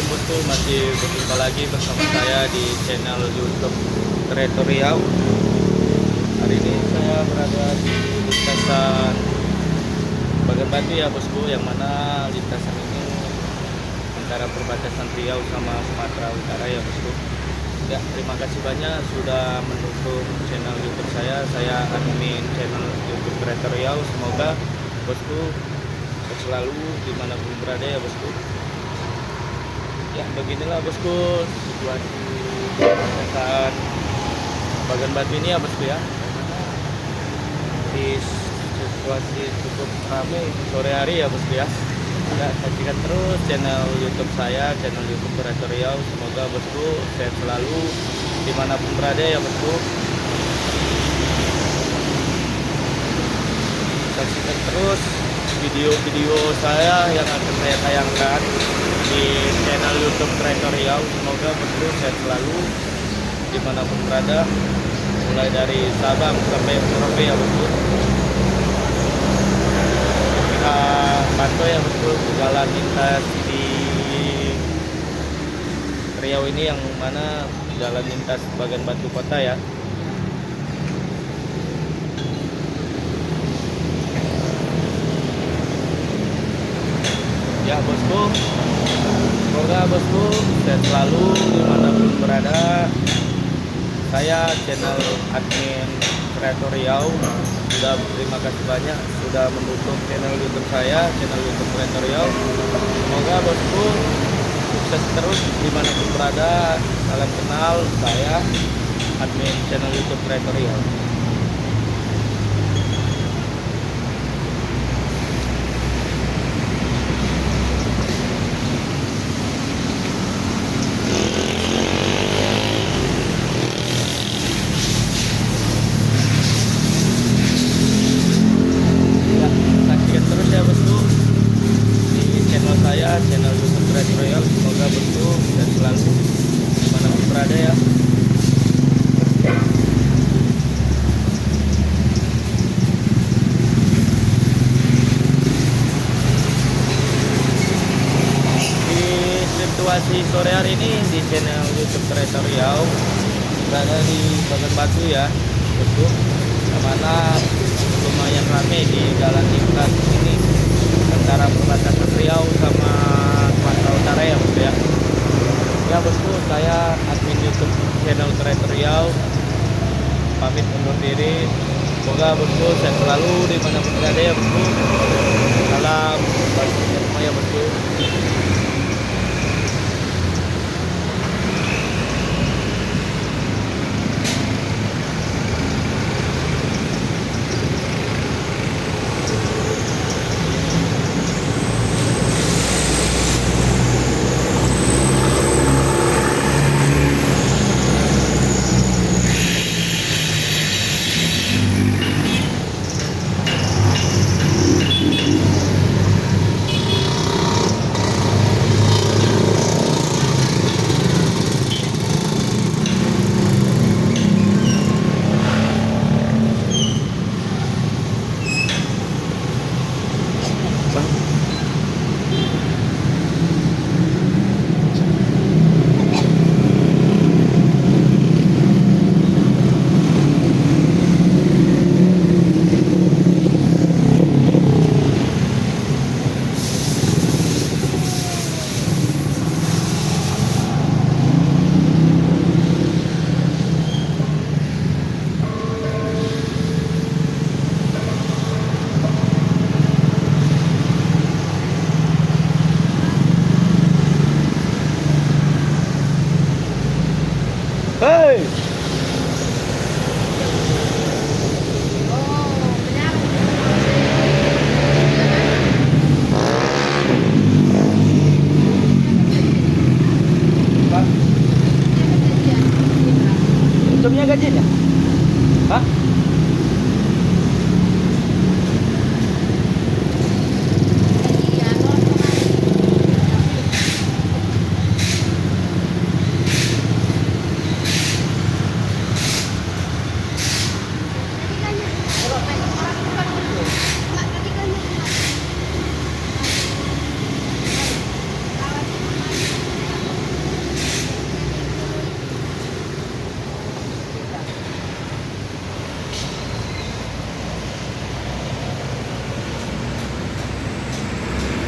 Assalamualaikum bosku, masih berjumpa lagi bersama saya di channel YouTube Kreator Riau. Hari ini saya berada di lintasan Bagan Batu ya bosku, yang mana lintasan ini antara perbatasan Riau sama Sumatera Utara ya bosku. Ya, terima kasih banyak sudah mendukung channel YouTube saya. Saya admin channel YouTube Kreator Riau. Semoga bosku selalu dimanapun berada ya bosku. Ya beginilah bosku situasi lintasan Bagan Batu ini ya bosku ya. Di situasi cukup ramai sore hari ya bosku ya. Ya, saksikan terus channel YouTube saya, channel YouTube Kreator Riau. Semoga bosku sehat selalu dimanapun berada ya bosku. Saksikan terus video-video saya yang akan saya tayangkan di channel YouTube Kreator Riau. Semoga bosku sehat selalu dimanapun berada, mulai dari Sabang sampai Merauke ya bosku. Kita pantau ya bosku jalan lintas di Riau ini, yang mana jalan lintas Bagan Batu kota ya. Ya bosku, semoga bosku sehat selalu dimanapun berada. Saya channel admin Kreator Riau sudah berterima kasih banyak sudah mendukung channel YouTube saya, channel YouTube Kreator Riau. Semoga bosku sukses terus dimanapun berada. Salam kenal, saya admin channel YouTube Kreator Riau. Channel YouTube Kreator Riau. Semoga bosku dan selalu dimanapun berada ya. Di situasi sore hari ini di channel YouTube Kreator Riau berada di Bagan Batu ya bosku, yang mana lumayan ramai di jalan lintas ini antara perbatasan Riau sama Sumatera Utara ya bosku ya. Ya bosku, saya admin YouTube channel Kreator Riau pamit undur diri. Semoga bosku sehat selalu dimanapun berada ya bosku. Salam bagi semua ya bosku. Hei. Untungnya gajinya.